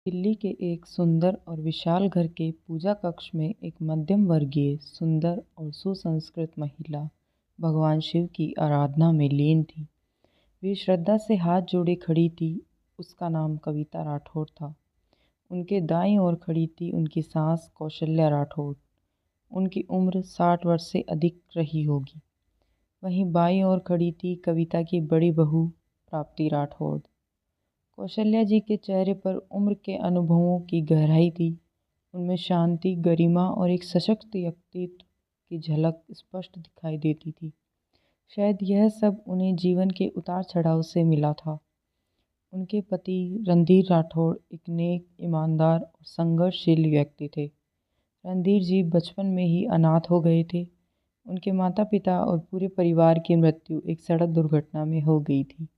दिल्ली के एक सुंदर और विशाल घर के पूजा कक्ष में एक मध्यम वर्गीय, सुंदर और सुसंस्कृत महिला भगवान शिव की आराधना में लीन थी। वे श्रद्धा से हाथ जोड़े खड़ी थी। उसका नाम कविता राठौड़ था। उनके दाईं ओर खड़ी थी उनकी सास कौशल्या राठौड़। उनकी उम्र 60 वर्ष से अधिक रही होगी। वहीं बाईं ओर खड़ी थी कविता की बड़ी बहू प्राप्ति राठौड़। कौशल्या जी के चेहरे पर उम्र के अनुभवों की गहराई थी। उनमें शांति, गरिमा और एक सशक्त व्यक्तित्व की झलक स्पष्ट दिखाई देती थी। शायद यह सब उन्हें जीवन के उतार चढ़ाव से मिला था। उनके पति रणधीर राठौड़ एक नेक, ईमानदार और संघर्षशील व्यक्ति थे। रणधीर जी बचपन में ही अनाथ हो गए थे। उनके माता पिता और पूरे परिवार की मृत्यु एक सड़क दुर्घटना में हो गई थी।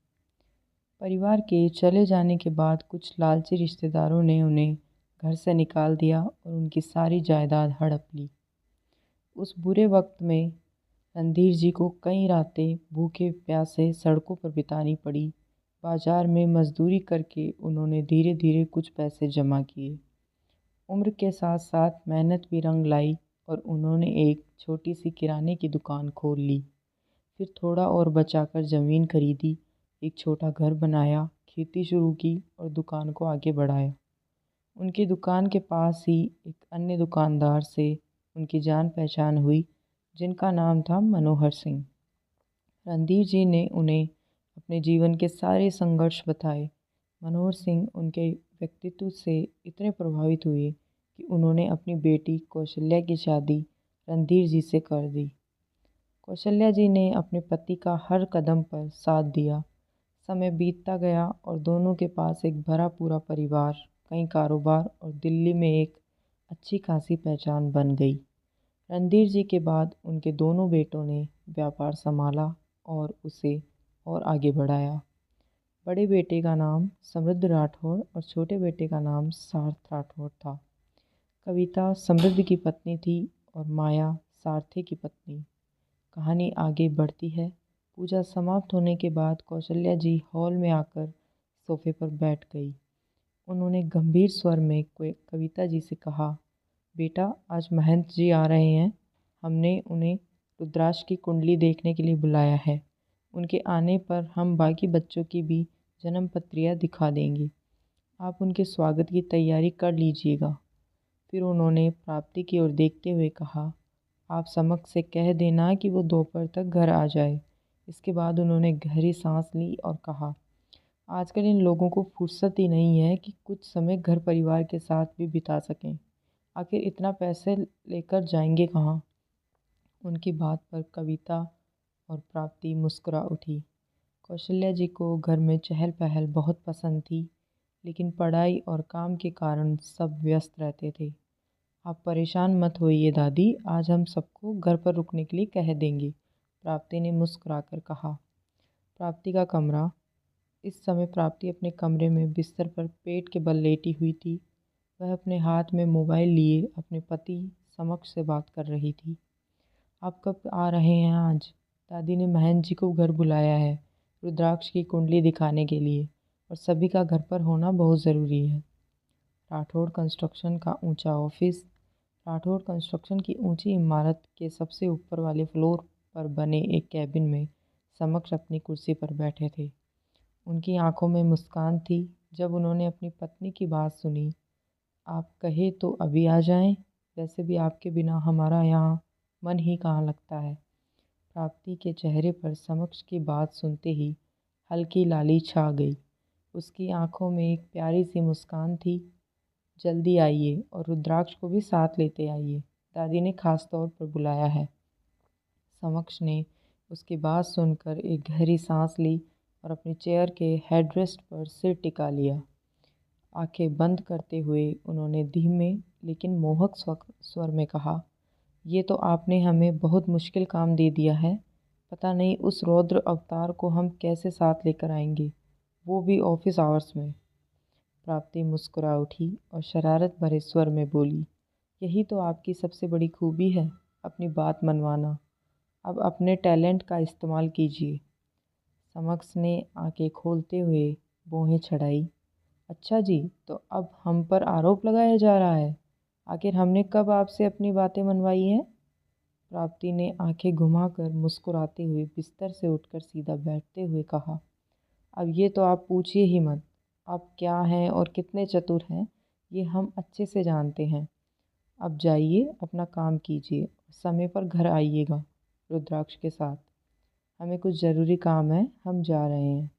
परिवार के चले जाने के बाद कुछ लालची रिश्तेदारों ने उन्हें घर से निकाल दिया और उनकी सारी जायदाद हड़प ली। उस बुरे वक्त में रणधीर जी को कई रातें भूखे प्यासे सड़कों पर बितानी पड़ी। बाजार में मजदूरी करके उन्होंने धीरे धीरे कुछ पैसे जमा किए। उम्र के साथ साथ मेहनत भी रंग लाई और उन्होंने एक छोटी सी किराने की दुकान खोल ली। फिर थोड़ा और बचाकर ज़मीन खरीदी, एक छोटा घर बनाया, खेती शुरू की और दुकान को आगे बढ़ाया। उनकी दुकान के पास ही एक अन्य दुकानदार से उनकी जान पहचान हुई, जिनका नाम था मनोहर सिंह। रणधीर जी ने उन्हें अपने जीवन के सारे संघर्ष बताए। मनोहर सिंह उनके व्यक्तित्व से इतने प्रभावित हुए कि उन्होंने अपनी बेटी कौशल्या की शादी रणधीर जी से कर दी। कौशल्या जी ने अपने पति का हर कदम पर साथ दिया। समय बीतता गया और दोनों के पास एक भरा पूरा परिवार, कई कारोबार और दिल्ली में एक अच्छी खासी पहचान बन गई। रणधीर जी के बाद उनके दोनों बेटों ने व्यापार संभाला और उसे और आगे बढ़ाया। बड़े बेटे का नाम समृद्ध राठौड़ और छोटे बेटे का नाम सार्थ राठौड़ था। कविता समृद्ध की पत्नी थी और माया सारथी की पत्नी। कहानी आगे बढ़ती है। पूजा समाप्त होने के बाद कौशल्या जी हॉल में आकर सोफे पर बैठ गई। उन्होंने गंभीर स्वर में कविता जी से कहा, बेटा, आज महंत जी आ रहे हैं। हमने उन्हें रुद्राक्ष की कुंडली देखने के लिए बुलाया है। उनके आने पर हम बाकी बच्चों की भी जन्म पत्रियाँ दिखा देंगे। आप उनके स्वागत की तैयारी कर लीजिएगा। फिर उन्होंने प्राप्ति की ओर देखते हुए कहा, आप समक्ष से कह देना कि वो दोपहर तक घर आ जाए। इसके बाद उन्होंने गहरी सांस ली और कहा, आजकल इन लोगों को फुर्सत ही नहीं है कि कुछ समय घर परिवार के साथ भी बिता सकें। आखिर इतना पैसे लेकर जाएंगे कहाँ। उनकी बात पर कविता और प्राप्ति मुस्कुरा उठी। कौशल्या जी को घर में चहल पहल बहुत पसंद थी, लेकिन पढ़ाई और काम के कारण सब व्यस्त रहते थे। आप परेशान मत होइए दादी, आज हम सबको घर पर रुकने के लिए कह देंगे, प्राप्ति ने मुस्कुराकर कहा। प्राप्ति का कमरा। इस समय प्राप्ति अपने कमरे में बिस्तर पर पेट के बल लेटी हुई थी। वह अपने हाथ में मोबाइल लिए अपने पति समक्ष से बात कर रही थी। आप कब आ रहे हैं आज? दादी ने महंत जी को घर बुलाया है, रुद्राक्ष की कुंडली दिखाने के लिए, और सभी का घर पर होना बहुत ज़रूरी है। राठौड़ कंस्ट्रक्शन का ऊंचा ऑफिस। राठौड़ कंस्ट्रक्शन की ऊंची इमारत के सबसे ऊपर वाले फ्लोर पर बने एक कैबिन में समक्ष अपनी कुर्सी पर बैठे थे। उनकी आंखों में मुस्कान थी जब उन्होंने अपनी पत्नी की बात सुनी। आप कहे तो अभी आ जाएं, वैसे भी आपके बिना हमारा यहाँ मन ही कहाँ लगता है। प्राप्ति के चेहरे पर समक्ष की बात सुनते ही हल्की लाली छा गई। उसकी आंखों में एक प्यारी सी मुस्कान थी। जल्दी आइए और रुद्राक्ष को भी साथ लेते आइए, दादी ने खास तौर पर बुलाया है। समक्ष ने उसकी बात सुनकर एक गहरी सांस ली और अपनी चेयर के हेडरेस्ट पर सिर टिका लिया। आंखें बंद करते हुए उन्होंने धीमे लेकिन मोहक स्वर में कहा, ये तो आपने हमें बहुत मुश्किल काम दे दिया है। पता नहीं उस रौद्र अवतार को हम कैसे साथ लेकर आएंगे, वो भी ऑफिस आवर्स में। प्राप्ति मुस्कुरा उठी और शरारत भरे स्वर में बोली, यही तो आपकी सबसे बड़ी खूबी है, अपनी बात मनवाना। अब अपने टैलेंट का इस्तेमाल कीजिए। समक्ष ने आंखें खोलते हुए भौहें चढ़ाई। अच्छा जी, तो अब हम पर आरोप लगाया जा रहा है। आखिर हमने कब आपसे अपनी बातें मनवाई हैं? प्राप्ति ने आंखें घुमाकर मुस्कुराते हुए बिस्तर से उठकर सीधा बैठते हुए कहा, अब ये तो आप पूछिए ही मत। आप क्या हैं और कितने चतुर हैं, ये हम अच्छे से जानते हैं। अब जाइए अपना काम कीजिए, समय पर घर आइएगा रुद्राक्ष के साथ। हमें कुछ ज़रूरी काम है, हम जा रहे हैं।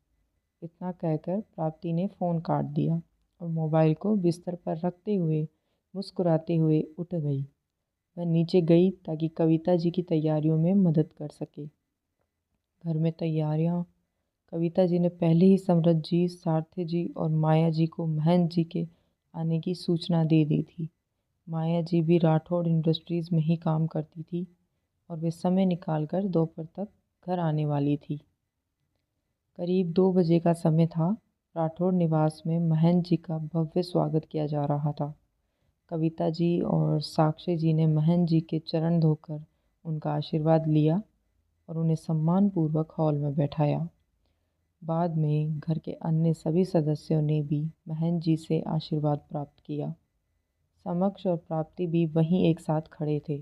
इतना कहकर प्राप्ति ने फ़ोन काट दिया और मोबाइल को बिस्तर पर रखते हुए मुस्कुराते हुए उठ गई। वह नीचे गई ताकि कविता जी की तैयारियों में मदद कर सके। घर में तैयारियां कविता जी ने पहले ही समरथ जी, सारथी जी और माया जी को महंत जी के आने की सूचना दे दी थी। माया जी भी राठौड़ इंडस्ट्रीज़ में ही काम करती थी और वे समय निकालकर दोपहर तक घर आने वाली थी। करीब 2 बजे का समय था। राठौड़ निवास में महंत जी का भव्य स्वागत किया जा रहा था। कविता जी और साक्षी जी ने महंत जी के चरण धोकर उनका आशीर्वाद लिया और उन्हें सम्मानपूर्वक हॉल में बैठाया। बाद में घर के अन्य सभी सदस्यों ने भी महंत जी से आशीर्वाद प्राप्त किया। समक्ष और प्राप्ति भी वहीं एक साथ खड़े थे।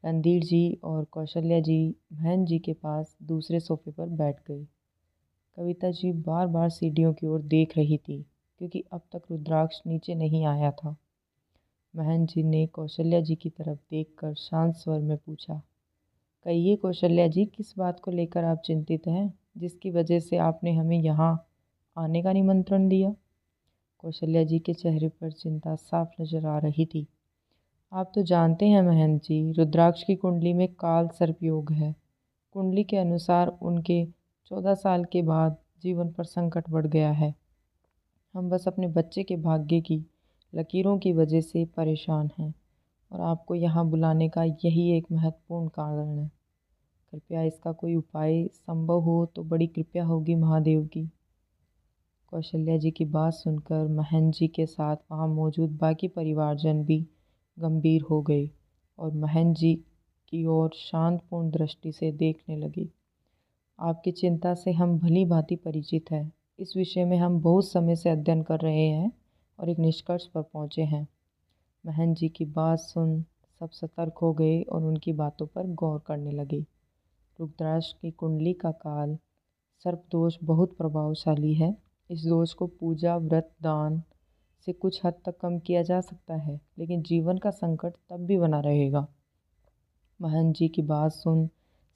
रणधीर जी और कौशल्या जी महंत जी के पास दूसरे सोफे पर बैठ गए। कविता जी बार बार सीढ़ियों की ओर देख रही थी क्योंकि अब तक रुद्राक्ष नीचे नहीं आया था। महंत जी ने कौशल्या जी की तरफ देखकर शांत स्वर में पूछा, कहिए कौशल्या जी, किस बात को लेकर आप चिंतित हैं, जिसकी वजह से आपने हमें यहाँ आने का निमंत्रण दिया? कौशल्या जी के चेहरे पर चिंता साफ नजर आ रही थी। आप तो जानते हैं महंत जी, रुद्राक्ष की कुंडली में काल सर्प योग है। कुंडली के अनुसार उनके 14 साल के बाद जीवन पर संकट बढ़ गया है। हम बस अपने बच्चे के भाग्य की लकीरों की वजह से परेशान हैं और आपको यहाँ बुलाने का यही एक महत्वपूर्ण कारण है। कृपया इसका कोई उपाय संभव हो तो बड़ी कृपया होगी महादेव की। कौशल्या जी की बात सुनकर महंत जी के साथ वहाँ मौजूद बाकी परिवारजन भी गंभीर हो गए और महंत जी की ओर शांतपूर्ण दृष्टि से देखने लगे। आपकी चिंता से हम भली भांति परिचित हैं। इस विषय में हम बहुत समय से अध्ययन कर रहे हैं और एक निष्कर्ष पर पहुँचे हैं। महंत जी की बात सुन सब सतर्क हो गए और उनकी बातों पर गौर करने लगे। रुद्राक्ष की कुंडली का काल सर्प दोष बहुत प्रभावशाली है। इस दोष को पूजा, व्रत, दान से कुछ हद तक कम किया जा सकता है, लेकिन जीवन का संकट तब भी बना रहेगा। महंत जी की बात सुन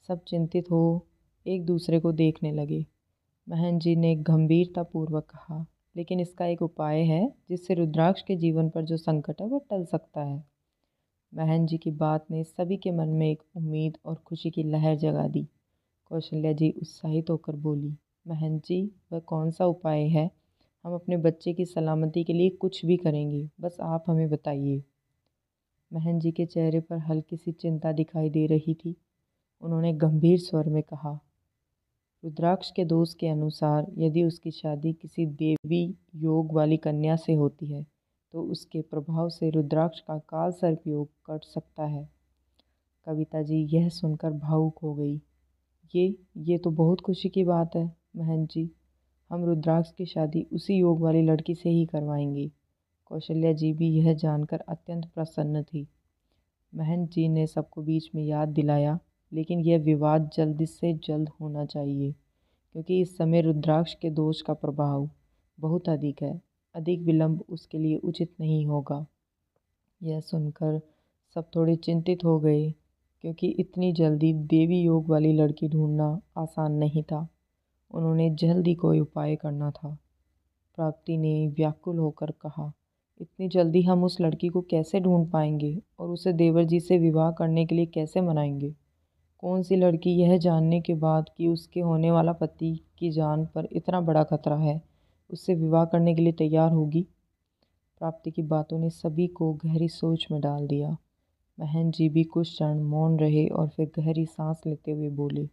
सब चिंतित हो एक दूसरे को देखने लगे। महंत जी ने गंभीरतापूर्वक कहा, लेकिन इसका एक उपाय है जिससे रुद्राक्ष के जीवन पर जो संकट है वह टल सकता है। महंत जी की बात ने सभी के मन में एक उम्मीद और खुशी की लहर जगा दी। कौशल्या जी उत्साहित होकर बोली, महंत जी, वह कौन सा उपाय है? हम अपने बच्चे की सलामती के लिए कुछ भी करेंगे, बस आप हमें बताइए। महंत जी के चेहरे पर हल्की सी चिंता दिखाई दे रही थी। उन्होंने गंभीर स्वर में कहा, रुद्राक्ष के दोष के अनुसार यदि उसकी शादी किसी देवी योग वाली कन्या से होती है तो उसके प्रभाव से रुद्राक्ष का काल सर्प योग कट सकता है। कविता जी यह सुनकर भावुक हो गई। ये तो बहुत खुशी की बात है महंत जी। हम रुद्राक्ष की शादी उसी योग वाली लड़की से ही करवाएंगे। कौशल्या जी भी यह जानकर अत्यंत प्रसन्न थी। महंत जी ने सबको बीच में याद दिलाया, लेकिन यह विवाद जल्द से जल्द होना चाहिए क्योंकि इस समय रुद्राक्ष के दोष का प्रभाव बहुत अधिक है। अधिक विलंब उसके लिए उचित नहीं होगा। यह सुनकर सब थोड़े चिंतित हो गए क्योंकि इतनी जल्दी देवी योग वाली लड़की ढूंढना आसान नहीं था। उन्होंने जल्दी कोई उपाय करना था। प्राप्ति ने व्याकुल होकर कहा, इतनी जल्दी हम उस लड़की को कैसे ढूंढ पाएंगे और उसे देवर जी से विवाह करने के लिए कैसे मनाएंगे? कौन सी लड़की यह जानने के बाद कि उसके होने वाला पति की जान पर इतना बड़ा खतरा है, उससे विवाह करने के लिए तैयार होगी? प्राप्ति की बातों ने सभी को गहरी सोच में डाल दिया। महंत जी भी कुछ क्षण मौन रहे और फिर गहरी सांस लेते हुए बोले,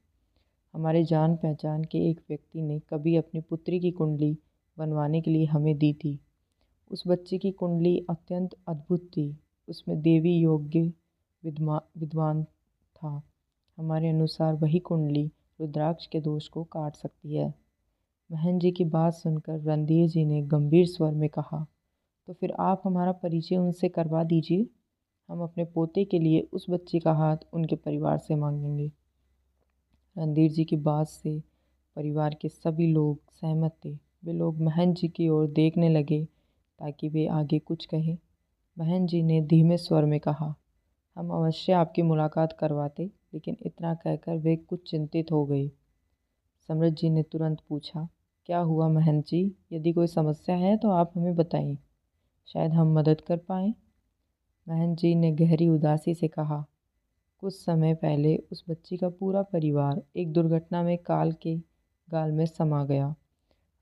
हमारे जान पहचान के एक व्यक्ति ने कभी अपनी पुत्री की कुंडली बनवाने के लिए हमें दी थी। उस बच्चे की कुंडली अत्यंत अद्भुत थी। उसमें देवी योग्य विद्वान था। हमारे अनुसार वही कुंडली रुद्राक्ष के दोष को काट सकती है। महन जी की बात सुनकर रणधीर जी ने गंभीर स्वर में कहा, तो फिर आप हमारा परिचय उनसे करवा दीजिए। हम अपने पोते के लिए उस बच्ची का हाथ उनके परिवार से मांगेंगे। रणधीर जी की बात से परिवार के सभी लोग सहमत थे। वे लोग महन जी की ओर देखने लगे ताकि वे आगे कुछ कहें। महन जी ने धीमे स्वर में कहा, हम अवश्य आपकी मुलाकात करवाते, लेकिन इतना कहकर वे कुछ चिंतित हो गए। सम्राट जी ने तुरंत पूछा, क्या हुआ महन जी? यदि कोई समस्या है तो आप हमें बताएं, शायद हम मदद कर पाएं। महन जी ने गहरी उदासी से कहा, कुछ समय पहले उस बच्ची का पूरा परिवार एक दुर्घटना में काल के गाल में समा गया।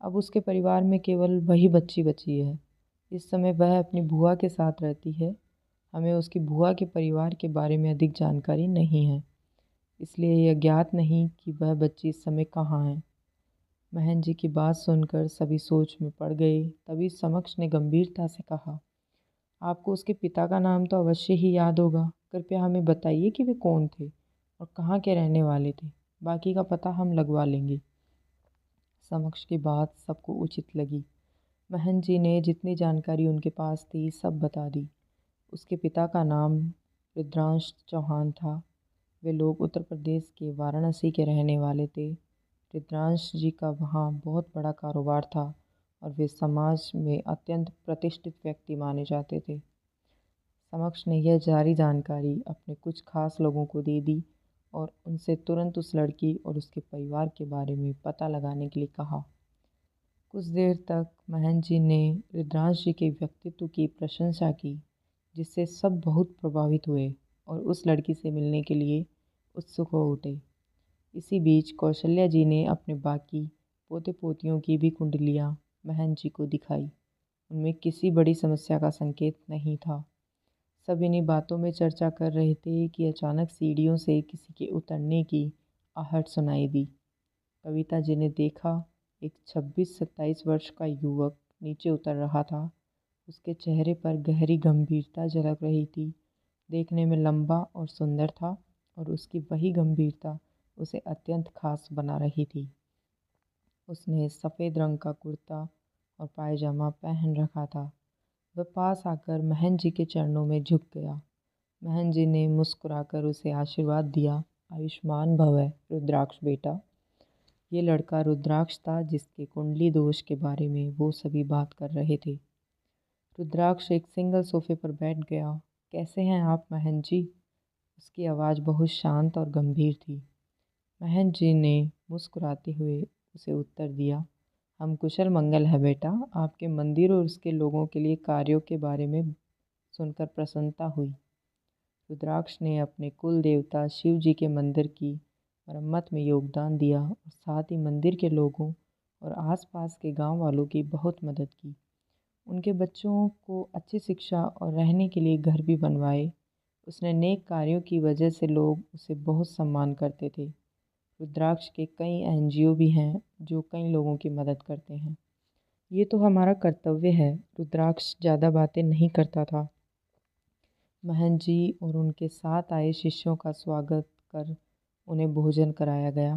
अब उसके परिवार में केवल वही बच्ची बची है। इस समय वह अपनी बुआ के साथ रहती है। हमें उसकी बुआ के परिवार के बारे में अधिक जानकारी नहीं है, इसलिए यह ज्ञात नहीं कि वह बच्ची इस समय कहाँ है। महन जी की बात सुनकर सभी सोच में पड़ गए। तभी समक्ष ने गंभीरता से कहा, आपको उसके पिता का नाम तो अवश्य ही याद होगा। कृपया हमें बताइए कि वे कौन थे और कहाँ के रहने वाले थे। बाकी का पता हम लगवा लेंगे। समक्ष की बात सबको उचित लगी। महन जी ने जितनी जानकारी उनके पास थी सब बता दी। उसके पिता का नाम रुद्रांश चौहान था। वे लोग उत्तर प्रदेश के वाराणसी के रहने वाले थे। रुद्रांश जी का वहाँ बहुत बड़ा कारोबार था और वे समाज में अत्यंत प्रतिष्ठित व्यक्ति माने जाते थे। समक्ष ने यह जारी जानकारी अपने कुछ खास लोगों को दे दी और उनसे तुरंत उस लड़की और उसके परिवार के बारे में पता लगाने के लिए कहा। कुछ देर तक महन जी ने रुद्रांश जी के व्यक्तित्व की प्रशंसा की, जिससे सब बहुत प्रभावित हुए और उस लड़की से मिलने के लिए उत्सुक हो उठे। इसी बीच कौशल्या जी ने अपने बाकी पोते पोतियों की भी कुंडलियाँ महन जी को दिखाई। उनमें किसी बड़ी समस्या का संकेत नहीं था। सब इन्हीं बातों में चर्चा कर रहे थे कि अचानक सीढ़ियों से किसी के उतरने की आहट सुनाई दी। कविता जी ने देखा, एक 26-27 वर्ष का युवक नीचे उतर रहा था। उसके चेहरे पर गहरी गंभीरता झलक रही थी। देखने में लंबा और सुंदर था और उसकी वही गंभीरता उसे अत्यंत खास बना रही थी। उसने सफ़ेद रंग का कुर्ता और पायजामा पहन रखा था। वह पास आकर महन जी के चरणों में झुक गया। महन जी ने मुस्कुराकर उसे आशीर्वाद दिया, आयुष्मान भव रुद्राक्ष बेटा। ये लड़का रुद्राक्ष था जिसके कुंडली दोष के बारे में वो सभी बात कर रहे थे। रुद्राक्ष एक सिंगल सोफे पर बैठ गया। कैसे हैं आप महन जी? उसकी आवाज़ बहुत शांत और गंभीर थी। महन जी ने मुस्कुराते हुए उसे उत्तर दिया, हम कुशल मंगल है बेटा। आपके मंदिर और उसके लोगों के लिए कार्यों के बारे में सुनकर प्रसन्नता हुई। रुद्राक्ष ने अपने कुल देवता शिव जी के मंदिर की मरम्मत में योगदान दिया और साथ ही मंदिर के लोगों और आसपास के गांव वालों की बहुत मदद की। उनके बच्चों को अच्छी शिक्षा और रहने के लिए घर भी बनवाए। उसने नेक कार्यों की वजह से लोग उसे बहुत सम्मान करते थे। रुद्राक्ष के कई एनजीओ भी हैं जो कई लोगों की मदद करते हैं। ये तो हमारा कर्तव्य है। रुद्राक्ष ज़्यादा बातें नहीं करता था। महन जी और उनके साथ आए शिष्यों का स्वागत कर उन्हें भोजन कराया गया।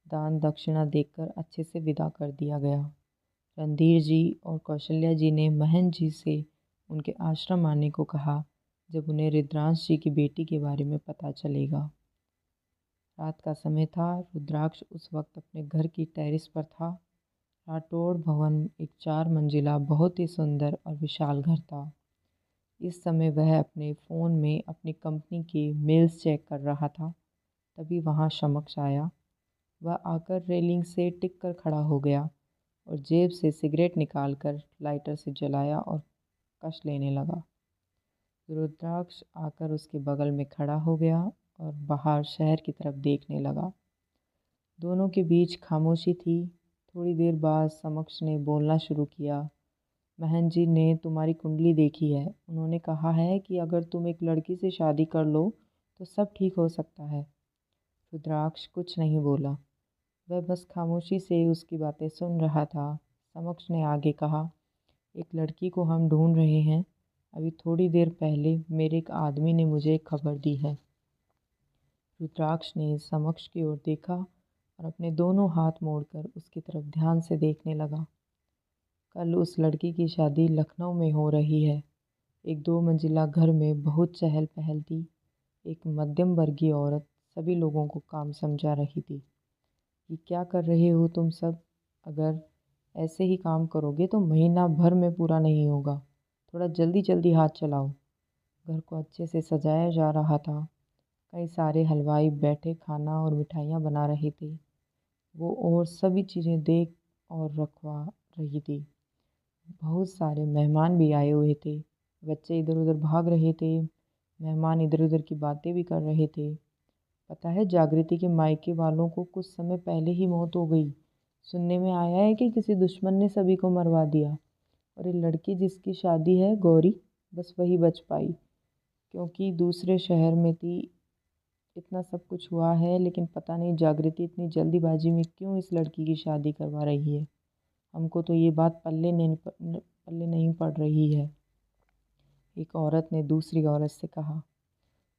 दान दक्षिणा देकर अच्छे से विदा कर दिया गया। रणधीर जी और कौशल्या जी ने महन जी से उनके आश्रम आने को कहा जब उन्हें रुद्रांश जी की बेटी के बारे में पता चलेगा। रात का समय था। रुद्राक्ष उस वक्त अपने घर की टेरेस पर था। राठौड़ भवन एक 4 मंजिला बहुत ही सुंदर और विशाल घर था। इस समय वह अपने फ़ोन में अपनी कंपनी के मेल्स चेक कर रहा था। तभी वहाँ समक्ष आया। वह आकर रेलिंग से टिक कर खड़ा हो गया और जेब से सिगरेट निकालकर लाइटर से जलाया और कश लेने लगा। रुद्राक्ष आकर उसके बगल में खड़ा हो गया और बाहर शहर की तरफ देखने लगा। दोनों के बीच खामोशी थी। थोड़ी देर बाद समक्ष ने बोलना शुरू किया। महन जी ने तुम्हारी कुंडली देखी है। उन्होंने कहा है कि अगर तुम एक लड़की से शादी कर लो तो सब ठीक हो सकता है। रुद्राक्ष कुछ नहीं बोला। वह बस खामोशी से उसकी बातें सुन रहा था। समक्ष ने आगे कहा, एक लड़की को हम ढूंढ रहे हैं। अभी थोड़ी देर पहले मेरे एक आदमी ने मुझे एक खबर दी है। रुद्राक्ष ने समक्ष की ओर देखा और अपने दोनों हाथ मोड़कर उसकी तरफ ध्यान से देखने लगा। कल उस लड़की की शादी लखनऊ में हो रही है। एक 2 मंजिला घर में बहुत चहल पहल थी। एक मध्यम वर्गीय औरत सभी लोगों को काम समझा रही थी। ये क्या कर रहे हो तुम सब? अगर ऐसे ही काम करोगे तो महीना भर में पूरा नहीं होगा। थोड़ा जल्दी जल्दी हाथ चलाओ। घर को अच्छे से सजाया जा रहा था। कई सारे हलवाई बैठे खाना और मिठाइयाँ बना रहे थे। वो और सभी चीज़ें देख और रखवा रही थी। बहुत सारे मेहमान भी आए हुए थे। बच्चे इधर उधर भाग रहे थे। मेहमान इधर उधर की बातें भी कर रहे थे। पता है, जागृति के मायके वालों को कुछ समय पहले ही मौत हो गई। सुनने में आया है कि किसी दुश्मन ने सभी को मरवा दिया। और ये लड़की जिसकी शादी है, गौरी, बस वही बच पाई, क्योंकि दूसरे शहर में थी। इतना सब कुछ हुआ है, लेकिन पता नहीं जागृति इतनी जल्दीबाजी में क्यों इस लड़की की शादी करवा रही है। हमको तो ये बात पल्ले नहीं पड़ रही है। एक औरत ने दूसरी औरत से कहा,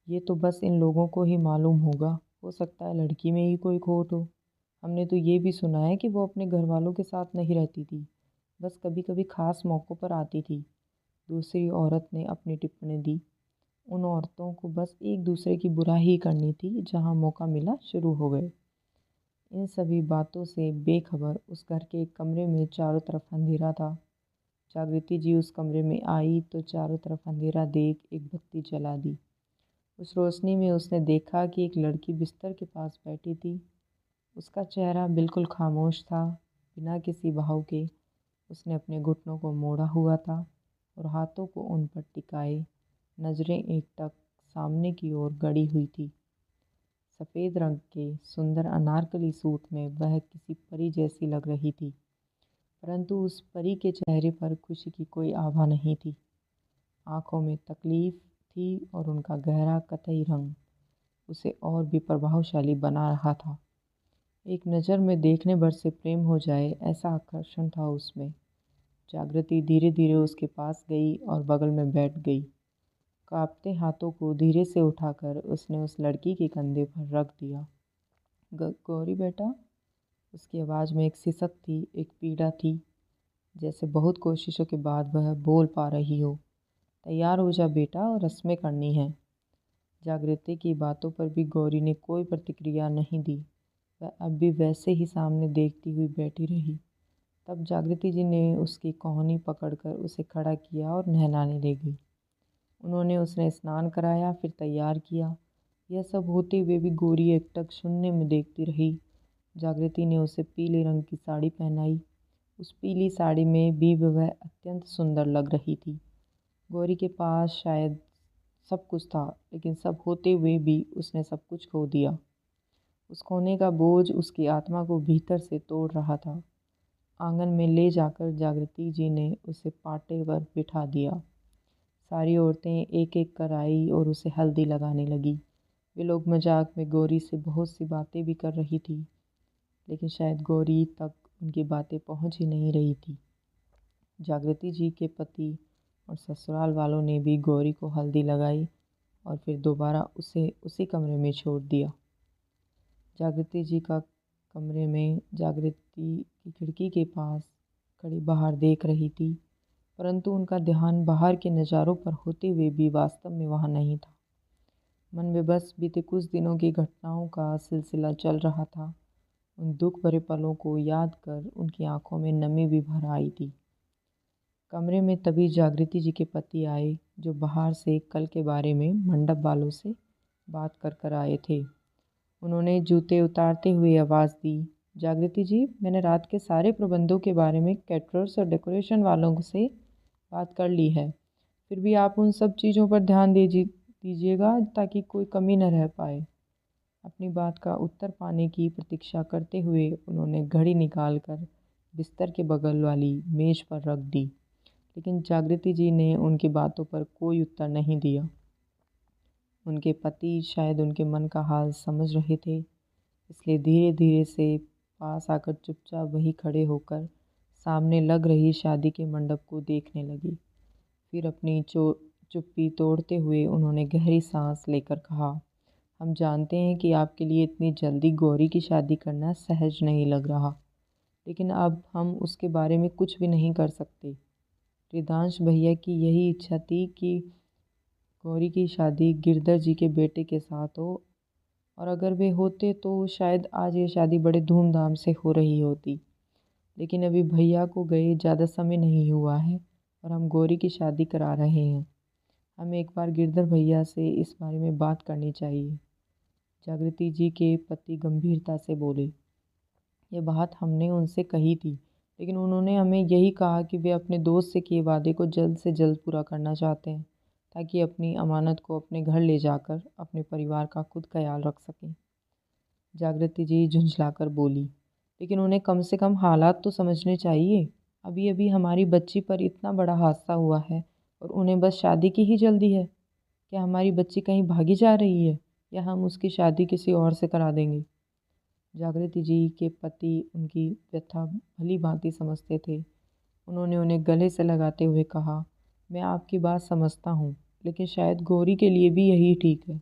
ये तो बस इन लोगों को ही मालूम होगा। हो सकता है लड़की में ही कोई खोट हो। हमने तो ये भी सुना है कि वो अपने घर वालों के साथ नहीं रहती थी, बस कभी कभी खास मौक़ों पर आती थी। दूसरी औरत ने अपनी टिप्पणी दी। उन औरतों को बस एक दूसरे की बुराई ही करनी थी। जहाँ मौका मिला शुरू हो गए। इन सभी बातों से बेखबर उस घर के एक कमरे में चारों तरफ अंधेरा था। जागृति जी उस कमरे में आई तो चारों तरफ अंधेरा देख एक बत्ती जला दी। उस रोशनी में उसने देखा कि एक लड़की बिस्तर के पास बैठी थी। उसका चेहरा बिल्कुल खामोश था, बिना किसी भाव के। उसने अपने घुटनों को मोड़ा हुआ था और हाथों को उन पर टिकाए नज़रें एकटक सामने की ओर गड़ी हुई थी। सफ़ेद रंग के सुंदर अनारकली सूट में वह किसी परी जैसी लग रही थी, परंतु उस परी के चेहरे पर खुशी की कोई आभा नहीं थी। आंखों में तकलीफ थी और उनका गहरा कथई रंग उसे और भी प्रभावशाली बना रहा था। एक नज़र में देखने भर से प्रेम हो जाए, ऐसा आकर्षण था उसमें। जागृति धीरे धीरे उसके पास गई और बगल में बैठ गई। कांपते हाथों को धीरे से उठाकर उसने उस लड़की के कंधे पर रख दिया। गौरी बेटा, उसकी आवाज़ में एक सिसक थी, एक पीड़ा थी, जैसे बहुत कोशिशों के बाद वह बोल पा रही हो। तैयार हो जा बेटा, और रस्में करनी है। जागृति की बातों पर भी गौरी ने कोई प्रतिक्रिया नहीं दी। वह अब भी वैसे ही सामने देखती हुई बैठी रही। तब जागृति जी ने उसकी कोहनी पकड़कर उसे खड़ा किया और नहलाने ले गई। उन्होंने उसने स्नान कराया, फिर तैयार किया। यह सब होते हुए भी गौरी एकटक शून्य में देखती रही। जागृति ने उसे पीले रंग की साड़ी पहनाई। उस पीली साड़ी में भी वह अत्यंत सुंदर लग रही थी। गौरी के पास शायद सब कुछ था, लेकिन सब होते हुए भी उसने सब कुछ खो दिया। उस खोने का बोझ उसकी आत्मा को भीतर से तोड़ रहा था। आंगन में ले जाकर जागृति जी ने उसे पाटे पर बिठा दिया। सारी औरतें एक एक कर आई और उसे हल्दी लगाने लगी। वे लोग मजाक में गौरी से बहुत सी बातें भी कर रही थी, लेकिन शायद गौरी तक उनकी बातें पहुंच ही नहीं रही थी। जागृति जी के पति और ससुराल वालों ने भी गौरी को हल्दी लगाई और फिर दोबारा उसे उसी कमरे में छोड़ दिया। जागृति जी का कमरे में जागृति की खिड़की के पास खड़ी बाहर देख रही थी, परंतु उनका ध्यान बाहर के नज़ारों पर होते हुए भी वास्तव में वहाँ नहीं था। मन में बस बीते कुछ दिनों की घटनाओं का सिलसिला चल रहा था। उन दुख भरे पलों को याद कर उनकी आंखों में नमी भी भर आई थी। कमरे में तभी जागृति जी के पति आए, जो बाहर से कल के बारे में मंडप वालों से बात कर आए थे। उन्होंने जूते उतारते हुए आवाज़ दी, जागृति जी, मैंने रात के सारे प्रबंधों के बारे में कैटरर्स और डेकोरेशन वालों से बात कर ली है। फिर भी आप उन सब चीज़ों पर ध्यान दीजिएगा ताकि कोई कमी न रह पाए। अपनी बात का उत्तर पाने की प्रतीक्षा करते हुए उन्होंने घड़ी निकाल कर बिस्तर के बगल वाली मेज़ पर रख दी, लेकिन जागृति जी ने उनकी बातों पर कोई उत्तर नहीं दिया। उनके पति शायद उनके मन का हाल समझ रहे थे, इसलिए धीरे धीरे से पास आकर चुपचाप वही खड़े होकर सामने लग रही शादी के मंडप को देखने लगी। फिर अपनी चुप्पी तोड़ते हुए उन्होंने गहरी सांस लेकर कहा, हम जानते हैं कि आपके लिए इतनी जल्दी गौरी की शादी करना सहज नहीं लग रहा, लेकिन अब हम उसके बारे में कुछ भी नहीं कर सकते। रिदांश भैया की यही इच्छा थी कि गौरी की शादी गिरधर जी के बेटे के साथ हो, और अगर वे होते तो शायद आज ये शादी बड़े धूमधाम से हो रही होती। लेकिन अभी भैया को गए ज़्यादा समय नहीं हुआ है और हम गौरी की शादी करा रहे हैं। हमें एक बार गिरधर भैया से इस बारे में बात करनी चाहिए। जागृति जी के पति गंभीरता से बोले। ये बात हमने उनसे कही थी, लेकिन उन्होंने हमें यही कहा कि वे अपने दोस्त से किए वादे को जल्द से जल्द पूरा करना चाहते हैं, ताकि अपनी अमानत को अपने घर ले जाकर अपने परिवार का खुद ख्याल रख सकें। जागृति जी झुंझलाकर बोली, लेकिन उन्हें कम से कम हालात तो समझने चाहिए। अभी अभी हमारी बच्ची पर इतना बड़ा हादसा हुआ है और उन्हें बस शादी की ही जल्दी है। क्या हमारी बच्ची कहीं भागी जा रही है, या हम उसकी शादी किसी और से करा देंगे? जागृति जी के पति उनकी व्यथा भली भांति समझते थे। उन्होंने उन्हें गले से लगाते हुए कहा, मैं आपकी बात समझता हूँ, लेकिन शायद गौरी के लिए भी यही ठीक है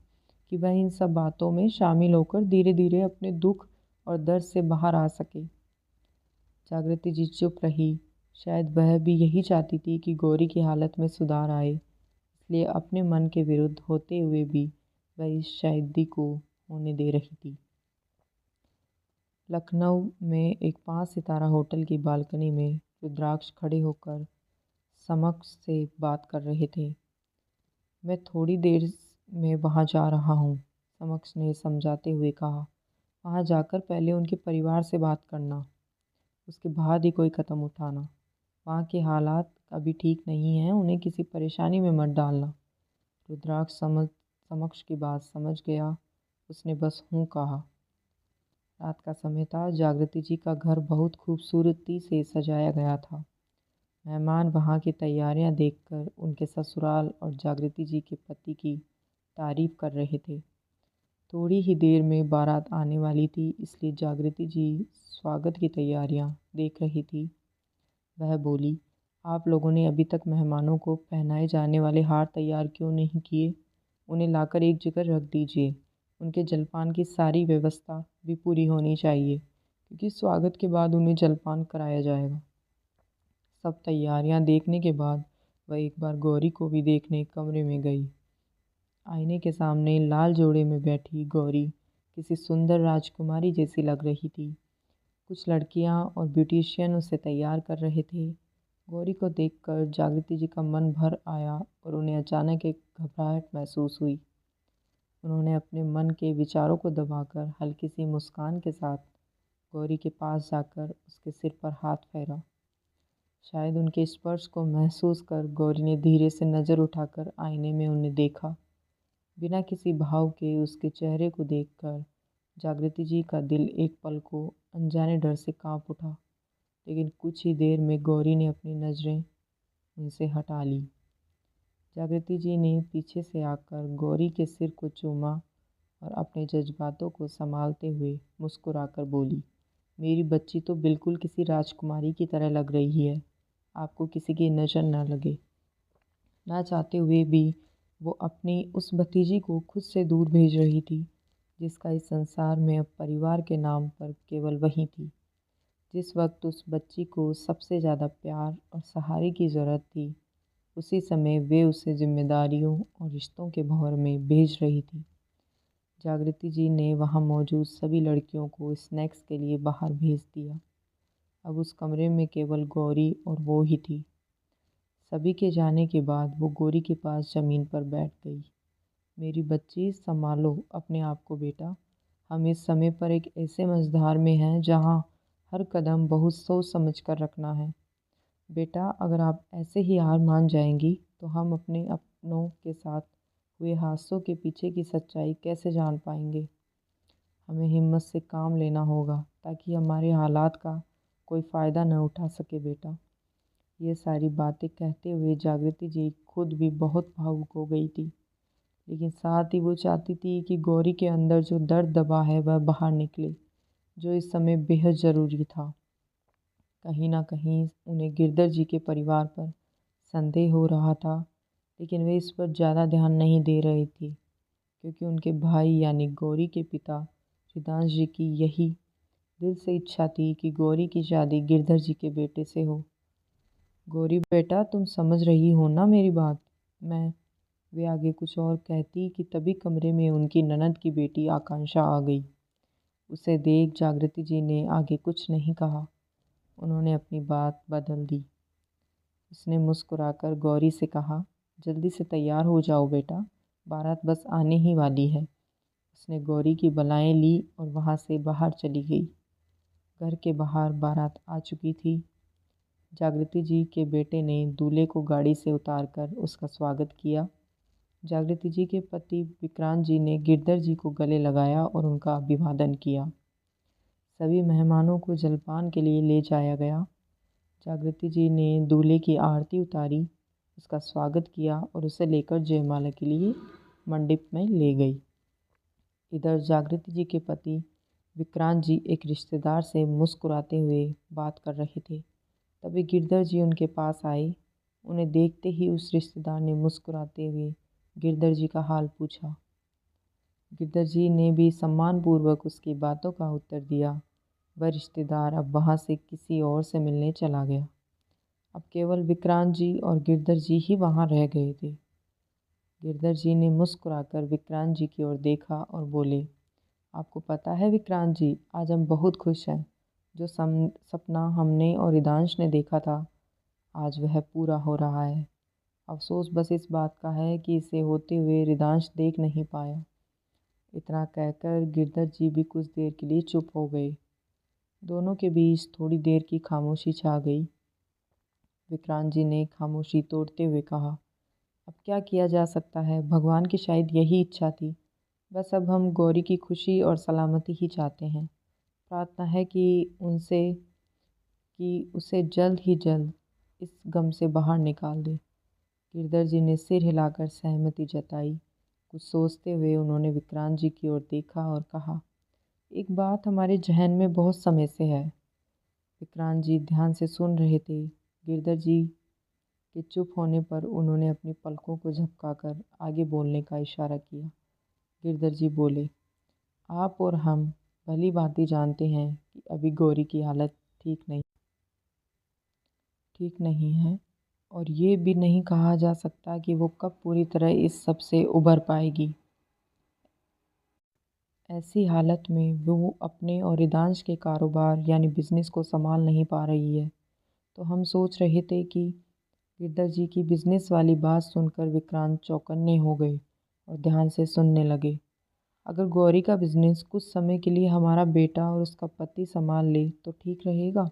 कि वह इन सब बातों में शामिल होकर धीरे धीरे अपने दुख और दर्द से बाहर आ सके। जागृति जी चुप रही। शायद वह भी यही चाहती थी कि गौरी की हालत में सुधार आए, इसलिए अपने मन के विरुद्ध होते हुए भी वह इस शादी को होने दे रही थी। लखनऊ में एक 5 सितारा होटल की बालकनी में रुद्राक्ष खड़े होकर समक्ष से बात कर रहे थे। मैं थोड़ी देर में वहाँ जा रहा हूँ, समक्ष ने समझाते हुए कहा। वहाँ जाकर पहले उनके परिवार से बात करना, उसके बाद ही कोई कदम उठाना। वहाँ के हालात अभी ठीक नहीं हैं, उन्हें किसी परेशानी में मत डालना। रुद्राक्ष समक्ष की बात समझ गया। उसने बस हूँ कहा। रात का समय था। जागृति जी का घर बहुत खूबसूरती से सजाया गया था। मेहमान वहाँ की तैयारियां देखकर उनके ससुराल और जागृति जी के पति की तारीफ कर रहे थे। थोड़ी ही देर में बारात आने वाली थी, इसलिए जागृति जी स्वागत की तैयारियां देख रही थी। वह बोली, आप लोगों ने अभी तक मेहमानों को पहनाए जाने वाले हार तैयार क्यों नहीं किए? उन्हें लाकर एक जगह रख दीजिए। उनके जलपान की सारी व्यवस्था भी पूरी होनी चाहिए, क्योंकि स्वागत के बाद उन्हें जलपान कराया जाएगा। सब तैयारियां देखने के बाद वह एक बार गौरी को भी देखने कमरे में गई। आईने के सामने लाल जोड़े में बैठी गौरी किसी सुंदर राजकुमारी जैसी लग रही थी। कुछ लड़कियां और ब्यूटिशियन उसे तैयार कर रहे थे। गौरी को देखकर जागृति जी का मन भर आया और उन्हें अचानक एक घबराहट महसूस हुई। उन्होंने अपने मन के विचारों को दबाकर हल्की सी मुस्कान के साथ गौरी के पास जाकर उसके सिर पर हाथ फेरा। शायद उनके स्पर्श को महसूस कर गौरी ने धीरे से नज़र उठाकर आईने में उन्हें देखा। बिना किसी भाव के उसके चेहरे को देखकर जागृति जी का दिल एक पल को अनजाने डर से कांप उठा, लेकिन कुछ ही देर में गौरी ने अपनी नज़रें उनसे हटा ली। जागृति जी ने पीछे से आकर गौरी के सिर को चूमा और अपने जज्बातों को संभालते हुए मुस्कुराकर बोली, मेरी बच्ची तो बिल्कुल किसी राजकुमारी की तरह लग रही है। आपको किसी की नज़र न लगे। ना चाहते हुए भी वो अपनी उस भतीजी को खुद से दूर भेज रही थी, जिसका इस संसार में अब परिवार के नाम पर केवल वही थी। जिस वक्त उस बच्ची को सबसे ज़्यादा प्यार और सहारे की ज़रूरत थी, उसी समय वे उसे जिम्मेदारियों और रिश्तों के भंवर में भेज रही थी। जागृति जी ने वहाँ मौजूद सभी लड़कियों को स्नैक्स के लिए बाहर भेज दिया। अब उस कमरे में केवल गौरी और वो ही थी। सभी के जाने के बाद वो गौरी के पास ज़मीन पर बैठ गई। मेरी बच्ची, संभालो अपने आप को बेटा। हम इस समय पर एक ऐसे मझधार में हैं जहाँ हर कदम बहुत सोच समझ कर रखना है। बेटा, अगर आप ऐसे ही हार मान जाएंगी तो हम अपने अपनों के साथ हुए हादसों के पीछे की सच्चाई कैसे जान पाएंगे। हमें हिम्मत से काम लेना होगा ताकि हमारे हालात का कोई फ़ायदा न उठा सके बेटा। ये सारी बातें कहते हुए जागृति जी खुद भी बहुत भावुक हो गई थी, लेकिन साथ ही वो चाहती थी कि गौरी के अंदर जो दर्द दबा है वह बाहर निकले, जो इस समय बेहद ज़रूरी था। कहीं ना कहीं उन्हें गिरधर जी के परिवार पर संदेह हो रहा था, लेकिन वे इस पर ज़्यादा ध्यान नहीं दे रही थी, क्योंकि उनके भाई यानी गौरी के पिता रिदांश जी की यही दिल से इच्छा थी कि गौरी की शादी गिरधर जी के बेटे से हो। गौरी बेटा, तुम समझ रही हो ना मेरी बात। मैं वे आगे कुछ और कहती कि तभी कमरे में उनकी ननद की बेटी आकांक्षा आ गई। उसे देख जागृति जी ने आगे कुछ नहीं कहा। उन्होंने अपनी बात बदल दी। उसने मुस्कुराकर गौरी से कहा, जल्दी से तैयार हो जाओ बेटा, बारात बस आने ही वाली है। उसने गौरी की बलाएं ली और वहाँ से बाहर चली गई। घर के बाहर बारात आ चुकी थी। जागृति जी के बेटे ने दूल्हे को गाड़ी से उतारकर उसका स्वागत किया। जागृति जी के पति विक्रांत जी ने गिरधर जी को गले लगाया और उनका अभिवादन किया। सभी मेहमानों को जलपान के लिए ले जाया गया। जागृति जी ने दूल्हे की आरती उतारी, उसका स्वागत किया और उसे लेकर जयमाला के लिए मंडप में ले गई। इधर जागृति जी के पति विक्रांत जी एक रिश्तेदार से मुस्कुराते हुए बात कर रहे थे। तभी गिरधर जी उनके पास आए। उन्हें देखते ही उस रिश्तेदार ने मुस्कुराते हुए गिरधर जी का हाल पूछा। गिरधर जी ने भी सम्मानपूर्वक उसकी बातों का उत्तर दिया। वह रिश्तेदार अब वहाँ से किसी और से मिलने चला गया। अब केवल विक्रांत जी और गिरधर जी ही वहाँ रह गए थे। गिरधर जी ने मुस्कुराकर विक्रांत जी की ओर देखा और बोले, आपको पता है विक्रांत जी, आज हम बहुत खुश हैं। जो सपना हमने और रिदांश ने देखा था, आज वह पूरा हो रहा है। अफसोस बस इस बात का है कि इसे होते हुए रिदांश देख नहीं पाया। इतना कहकर गिरधर जी भी कुछ देर के लिए चुप हो गए। दोनों के बीच थोड़ी देर की खामोशी छा गई। विक्रांत जी ने खामोशी तोड़ते हुए कहा, अब क्या किया जा सकता है, भगवान की शायद यही इच्छा थी। बस अब हम गौरी की खुशी और सलामती ही चाहते हैं। प्रार्थना है कि उसे जल्द ही जल्द इस गम से बाहर निकाल दे। गिरधर जी ने सिर हिलाकर सहमति जताई। कुछ सोचते हुए उन्होंने विक्रांत जी की ओर देखा और कहा, एक बात हमारे जहन में बहुत समय से है। विक्रांत जी ध्यान से सुन रहे थे। गिरधर जी के चुप होने पर उन्होंने अपनी पलकों को झपकाकर आगे बोलने का इशारा किया। गिरधर जी बोले, आप और हम भली भांति जानते हैं कि अभी गौरी की हालत ठीक नहीं है और ये भी नहीं कहा जा सकता कि वो कब पूरी तरह इस सब से उबर पाएगी। ऐसी हालत में वो अपने और रिदांश के कारोबार यानी बिजनेस को संभाल नहीं पा रही है। तो हम सोच रहे थे कि गिरधर जी की बिजनेस वाली बात सुनकर विक्रांत चौकन्ने हो गए और ध्यान से सुनने लगे। अगर गौरी का बिजनेस कुछ समय के लिए हमारा बेटा और उसका पति संभाल ले तो ठीक रहेगा।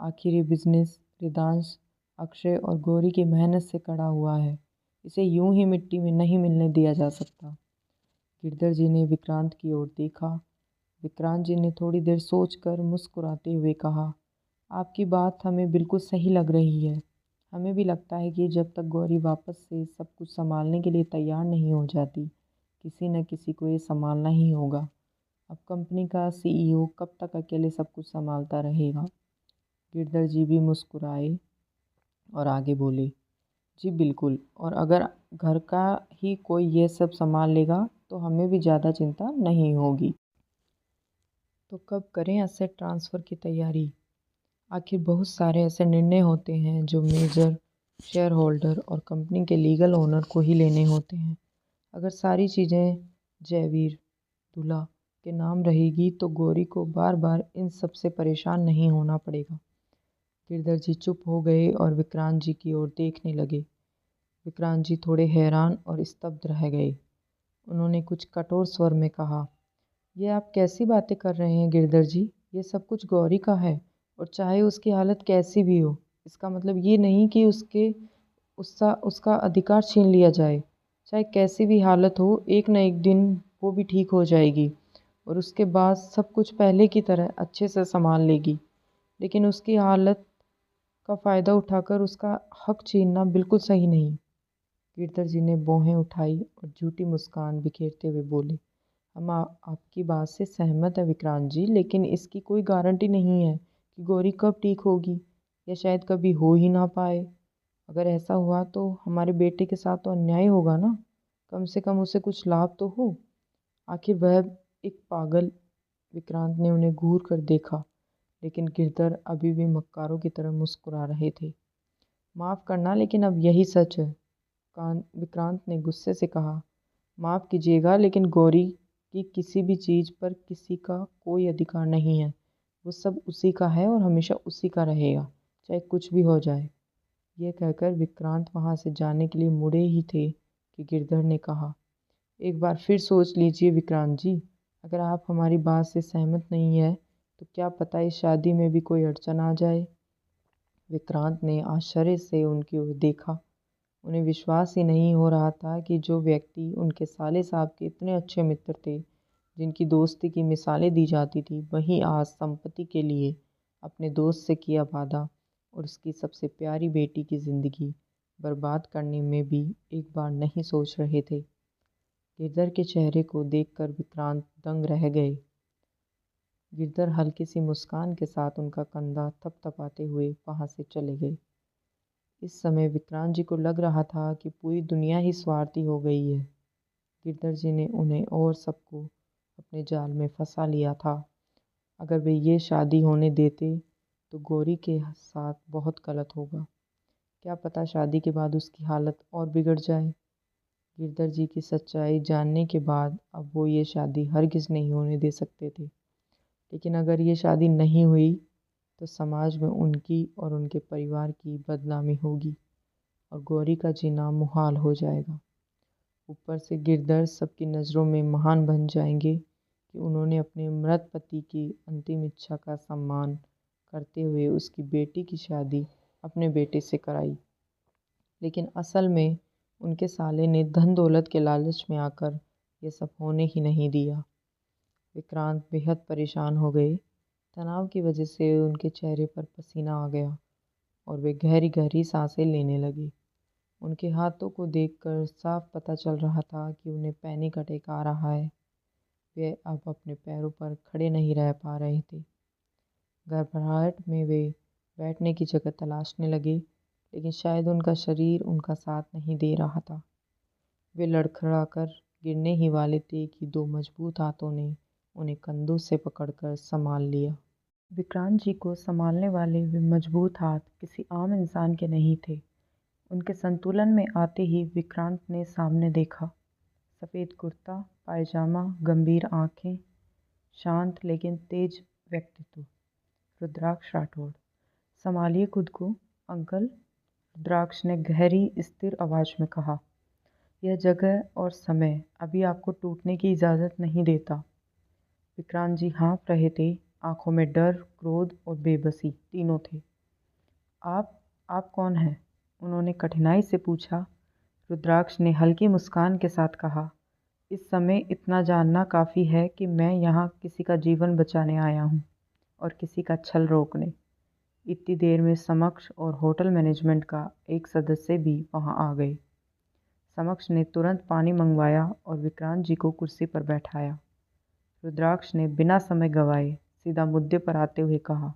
आखिर ये बिजनेस रिदांश, अक्षय और गौरी की मेहनत से खड़ा हुआ है। इसे यूं ही मिट्टी में नहीं मिलने दिया जा सकता। गिरधर जी ने विक्रांत की ओर देखा। विक्रांत जी ने थोड़ी देर सोचकर मुस्कुराते हुए कहा, आपकी बात हमें बिल्कुल सही लग रही है। हमें भी लगता है कि जब तक गौरी वापस से सब कुछ संभालने के लिए तैयार नहीं हो जाती, किसी न किसी को ये संभालना ही होगा। अब कंपनी का सीईओ कब तक अकेले सब कुछ संभालता रहेगा। गिरधर जी भी मुस्कुराए और आगे बोले, जी बिल्कुल, और अगर घर का ही कोई ये सब संभाल लेगा तो हमें भी ज़्यादा चिंता नहीं होगी। तो कब करें एसेट ट्रांसफ़र की तैयारी। आखिर बहुत सारे ऐसे निर्णय होते हैं जो मेजर शेयर होल्डर और कंपनी के लीगल ओनर को ही लेने होते हैं। अगर सारी चीज़ें जयवीर दूल्हा के नाम रहेगी तो गौरी को बार बार इन सब से परेशान नहीं होना पड़ेगा। गिरधर जी चुप हो गए और विक्रांत जी की ओर देखने लगे। विक्रांत जी थोड़े हैरान और स्तब्ध रह गए। उन्होंने कुछ कठोर स्वर में कहा, ये आप कैसी बातें कर रहे हैं गिरधर जी। ये सब कुछ गौरी का है और चाहे उसकी हालत कैसी भी हो, इसका मतलब ये नहीं कि उसका अधिकार छीन लिया जाए। चाहे कैसी भी हालत हो, एक न एक दिन वो भी ठीक हो जाएगी और उसके बाद सब कुछ पहले की तरह अच्छे से संभाल लेगी। लेकिन उसकी हालत का फ़ायदा उठाकर उसका हक छीनना बिल्कुल सही नहीं। गिरधर जी ने भौहें उठाई और झूठी मुस्कान बिखेरते हुए बोले, हम आपकी बात से सहमत है विक्रांत जी, लेकिन इसकी कोई गारंटी नहीं है कि गौरी कब ठीक होगी या शायद कभी हो ही ना पाए। अगर ऐसा हुआ तो हमारे बेटे के साथ तो अन्याय होगा ना। कम से कम उसे कुछ लाभ तो हो। आखिर वह एक पागल। विक्रांत ने उन्हें घूर कर देखा, लेकिन गिरधर अभी भी मक्कारों की तरह मुस्कुरा रहे थे। माफ़ करना, लेकिन अब यही सच है, विक्रांत ने गुस्से से कहा। माफ़ कीजिएगा, लेकिन गौरी की किसी भी चीज़ पर किसी का कोई अधिकार नहीं है। वो सब उसी का है और हमेशा उसी का रहेगा, चाहे कुछ भी हो जाए। यह कहकर विक्रांत वहाँ से जाने के लिए मुड़े ही थे कि गिरधर ने कहा, एक बार फिर सोच लीजिए विक्रांत जी। अगर आप हमारी बात से सहमत नहीं है तो क्या पता इस शादी में भी कोई अड़चन आ जाए। विक्रांत ने आश्चर्य से उनकी ओर देखा। उन्हें विश्वास ही नहीं हो रहा था कि जो व्यक्ति उनके साले साहब के इतने अच्छे मित्र थे, जिनकी दोस्ती की मिसालें दी जाती थी, वही आज संपत्ति के लिए अपने दोस्त से किया वादा और उसकी सबसे प्यारी बेटी की जिंदगी बर्बाद करने में भी एक बार नहीं सोच रहे थे। गिरधर के चेहरे को देखकर विक्रांत दंग रह गए। गिरधर हल्की सी मुस्कान के साथ उनका कंधा थपथपाते हुए वहां से चले गए। इस समय विक्रांत जी को लग रहा था कि पूरी दुनिया ही स्वार्थी हो गई है। गिरधर जी ने उन्हें और सबको अपने जाल में फंसा लिया था। अगर वे ये शादी होने देते तो गौरी के साथ बहुत गलत होगा। क्या पता शादी के बाद उसकी हालत और बिगड़ जाए। गिरधर जी की सच्चाई जानने के बाद अब वो ये शादी हरगिज़ नहीं होने दे सकते थे। लेकिन अगर ये शादी नहीं हुई तो समाज में उनकी और उनके परिवार की बदनामी होगी और गौरी का जीना मुहाल हो जाएगा। ऊपर से गिरधर सबकी नज़रों में महान बन जाएंगे कि उन्होंने अपने मृत पति की अंतिम इच्छा का सम्मान करते हुए उसकी बेटी की शादी अपने बेटे से कराई। लेकिन असल में उनके साले ने धन दौलत के लालच में आकर ये सब होने ही नहीं दिया। विक्रांत बेहद परेशान हो गए। तनाव की वजह से उनके चेहरे पर पसीना आ गया और वे गहरी गहरी सांसें लेने लगे। उनके हाथों को देखकर साफ पता चल रहा था कि उन्हें पैनिक अटैक आ रहा है। वे अब अपने पैरों पर खड़े नहीं रह पा रहे थे। घबराहट में वे बैठने की जगह तलाशने लगे, लेकिन शायद उनका शरीर उनका साथ नहीं दे रहा था। वे लड़खड़ाकर गिरने ही वाले थे कि दो मजबूत हाथों ने उन्हें कंधों से पकड़कर संभाल लिया। विक्रांत जी को संभालने वाले वे मजबूत हाथ किसी आम इंसान के नहीं थे। उनके संतुलन में आते ही विक्रांत ने सामने देखा। सफ़ेद कुर्ता पायजामा, गंभीर आंखें, शांत लेकिन तेज व्यक्तित्व। रुद्राक्ष राठौड़। संभालिए खुद को अंकल, रुद्राक्ष ने गहरी स्थिर आवाज में कहा। यह जगह और समय अभी आपको टूटने की इजाज़त नहीं देता। विक्रांत जी हाँफ रहे थे। आंखों में डर, क्रोध और बेबसी तीनों थे। आप कौन हैं? उन्होंने कठिनाई से पूछा। रुद्राक्ष ने हल्की मुस्कान के साथ कहा, इस समय इतना जानना काफ़ी है कि मैं यहाँ किसी का जीवन बचाने आया हूँ और किसी का छल रोकने। इतनी देर में समक्ष और होटल मैनेजमेंट का एक सदस्य भी वहाँ आ गए। समक्ष ने तुरंत पानी मंगवाया और विक्रांत जी को कुर्सी पर बैठाया। रुद्राक्ष ने बिना समय गंवाए सीधा मुद्दे पर आते हुए कहा,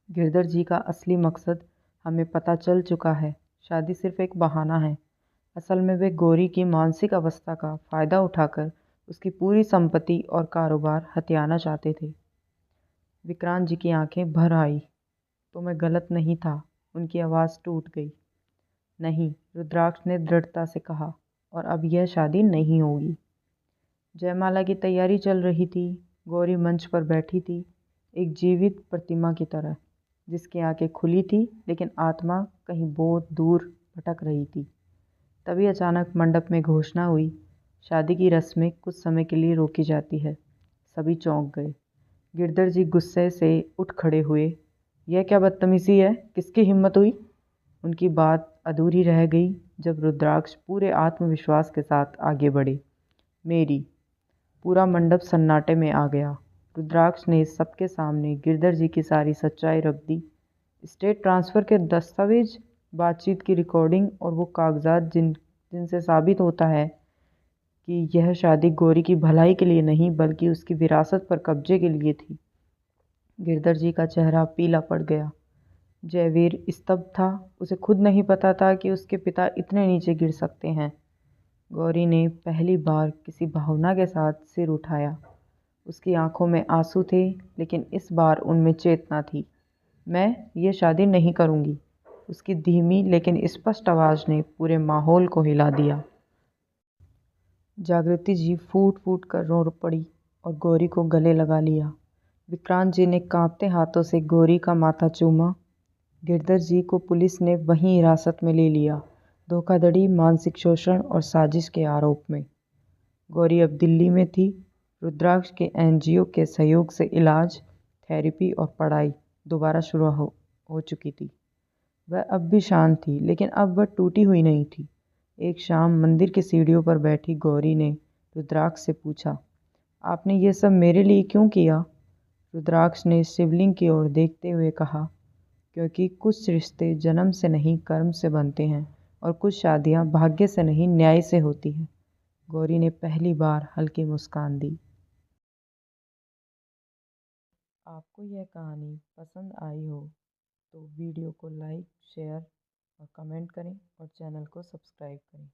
गिरधर जी का असली मकसद हमें पता चल चुका है। शादी सिर्फ एक बहाना है। असल में वे गौरी की मानसिक अवस्था का फ़ायदा उठाकर उसकी पूरी संपत्ति और कारोबार हथियाना चाहते थे। विक्रांत जी की आंखें भर आई। तो मैं गलत नहीं था। उनकी आवाज़ टूट गई। नहीं, रुद्राक्ष ने दृढ़ता से कहा, और अब यह शादी नहीं होगी। जयमाला की तैयारी चल रही थी। गौरी मंच पर बैठी थी, एक जीवित प्रतिमा की तरह, जिसकी आंखें खुली थी लेकिन आत्मा कहीं बहुत दूर भटक रही थी। तभी अचानक मंडप में घोषणा हुई, शादी की रस्में कुछ समय के लिए रोकी जाती है। सभी चौंक गए। गिरधर जी गुस्से से उठ खड़े हुए। यह क्या बदतमीजी है? किसकी हिम्मत हुई? उनकी बात अधूरी रह गई जब रुद्राक्ष पूरे आत्मविश्वास के साथ आगे बढ़े। मेरी। पूरा मंडप सन्नाटे में आ गया। रुद्राक्ष ने सबके सामने गिरधर जी की सारी सच्चाई रख दी। स्टेट ट्रांसफ़र के दस्तावेज, बातचीत की रिकॉर्डिंग और वो कागजात जिनसे साबित होता है कि यह शादी गौरी की भलाई के लिए नहीं बल्कि उसकी विरासत पर कब्जे के लिए थी। गिरधर जी का चेहरा पीला पड़ गया। जयवीर स्तब्ध था। उसे खुद नहीं पता था कि उसके पिता इतने नीचे गिर सकते हैं। गौरी ने पहली बार किसी भावना के साथ सिर उठाया। उसकी आंखों में आंसू थे, लेकिन इस बार उनमें चेतना थी। मैं ये शादी नहीं करूँगी। उसकी धीमी लेकिन स्पष्ट आवाज़ ने पूरे माहौल को हिला दिया। जागृति जी फूट फूट कर रो पड़ी और गौरी को गले लगा लिया। विक्रांत जी ने कांपते हाथों से गौरी का माथा चूमा। गिरधर जी को पुलिस ने वहीं हिरासत में ले लिया, धोखाधड़ी, मानसिक शोषण और साजिश के आरोप में। गौरी अब दिल्ली में थी। रुद्राक्ष के एनजीओ के सहयोग से इलाज, थेरेपी और पढ़ाई दोबारा शुरू हो चुकी थी। वह अब भी शांत थी, लेकिन अब वह टूटी हुई नहीं थी। एक शाम मंदिर की सीढ़ियों पर बैठी गौरी ने रुद्राक्ष से पूछा, आपने ये सब मेरे लिए क्यों किया? रुद्राक्ष ने शिवलिंग की ओर देखते हुए कहा, क्योंकि कुछ रिश्ते जन्म से नहीं कर्म से बनते हैं और कुछ शादियां भाग्य से नहीं न्याय से होती हैं। गौरी ने पहली बार हल्की मुस्कान दी। आपको यह कहानी पसंद आई हो तो वीडियो को लाइक, शेयर और कमेंट करें और चैनल को सब्सक्राइब करें।